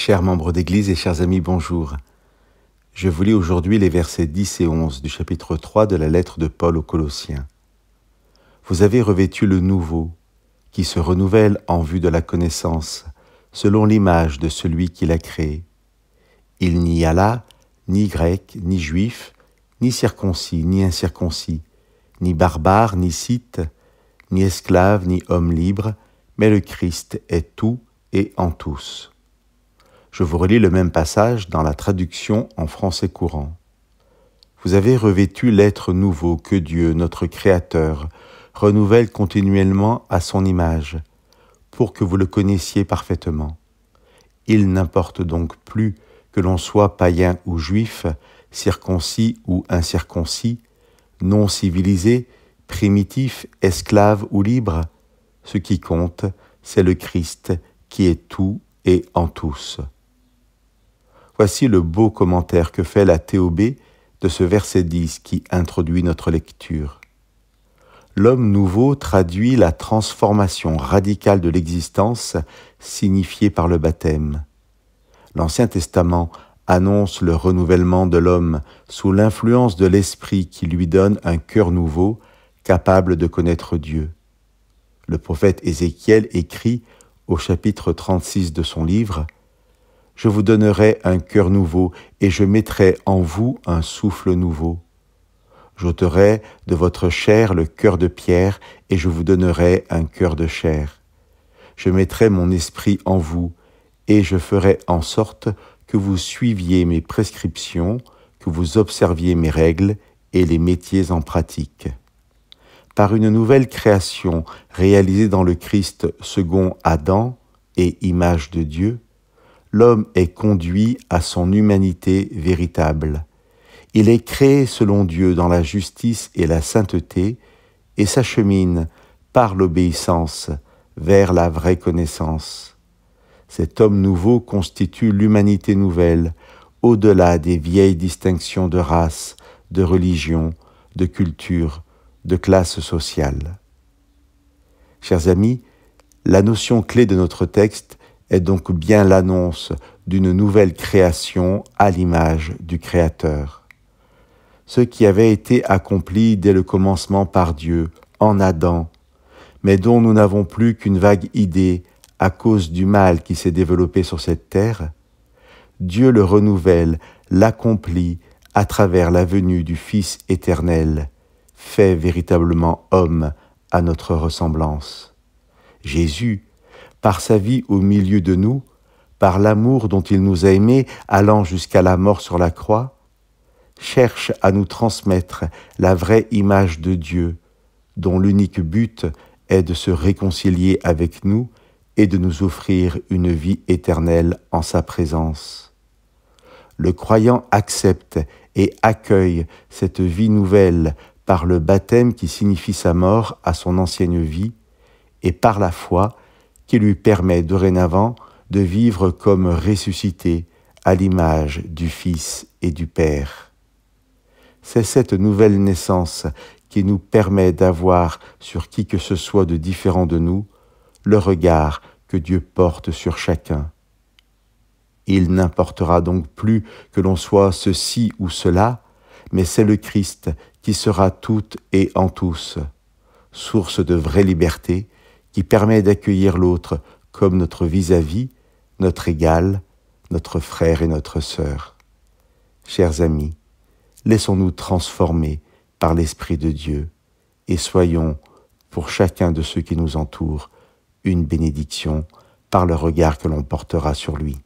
Chers membres d'Église et chers amis, bonjour. Je vous lis aujourd'hui les versets 10 et 11 du chapitre 3 de la lettre de Paul aux Colossiens. Vous avez revêtu le nouveau, qui se renouvelle en vue de la connaissance, selon l'image de celui qui l'a créé. Il n'y a là ni grec, ni juif, ni circoncis, ni incirconcis, ni barbare, ni scythe, ni esclave, ni homme libre, mais le Christ est tout et en tous. Je vous relis le même passage dans la traduction en français courant. Vous avez revêtu l'être nouveau que Dieu, notre Créateur, renouvelle continuellement à son image, pour que vous le connaissiez parfaitement. Il n'importe donc plus que l'on soit païen ou juif, circoncis ou incirconcis, non civilisé, primitif, esclave ou libre. Ce qui compte, c'est le Christ qui est tout et en tous. Voici le beau commentaire que fait la TOB de ce verset 10 qui introduit notre lecture. L'homme nouveau traduit la transformation radicale de l'existence signifiée par le baptême. L'Ancien Testament annonce le renouvellement de l'homme sous l'influence de l'Esprit qui lui donne un cœur nouveau, capable de connaître Dieu. Le prophète Ézéchiel écrit au chapitre 36 de son livre « Je vous donnerai un cœur nouveau et je mettrai en vous un souffle nouveau. J'ôterai de votre chair le cœur de pierre et je vous donnerai un cœur de chair. Je mettrai mon esprit en vous et je ferai en sorte que vous suiviez mes prescriptions, que vous observiez mes règles et les mettiez en pratique. » Par une nouvelle création réalisée dans le Christ second Adam et image de Dieu, l'homme est conduit à son humanité véritable. Il est créé selon Dieu dans la justice et la sainteté et s'achemine par l'obéissance vers la vraie connaissance. Cet homme nouveau constitue l'humanité nouvelle, au-delà des vieilles distinctions de race, de religion, de culture, de classe sociale. Chers amis, la notion clé de notre texte est donc bien l'annonce d'une nouvelle création à l'image du Créateur. Ce qui avait été accompli dès le commencement par Dieu, en Adam, mais dont nous n'avons plus qu'une vague idée à cause du mal qui s'est développé sur cette terre, Dieu le renouvelle, l'accomplit à travers la venue du Fils éternel, fait véritablement homme à notre ressemblance. Jésus, par sa vie au milieu de nous, par l'amour dont il nous a aimés, allant jusqu'à la mort sur la croix, cherche à nous transmettre la vraie image de Dieu, dont l'unique but est de se réconcilier avec nous et de nous offrir une vie éternelle en sa présence. Le croyant accepte et accueille cette vie nouvelle par le baptême qui signifie sa mort à son ancienne vie et par la foi qui lui permet dorénavant de vivre comme ressuscité à l'image du Fils et du Père. C'est cette nouvelle naissance qui nous permet d'avoir sur qui que ce soit de différent de nous le regard que Dieu porte sur chacun. Il n'importera donc plus que l'on soit ceci ou cela, mais c'est le Christ qui sera tout et en tous, source de vraie liberté qui permet d'accueillir l'autre comme notre vis-à-vis, notre égal, notre frère et notre sœur. Chers amis, laissons-nous transformer par l'Esprit de Dieu et soyons, pour chacun de ceux qui nous entourent, une bénédiction par le regard que l'on portera sur lui.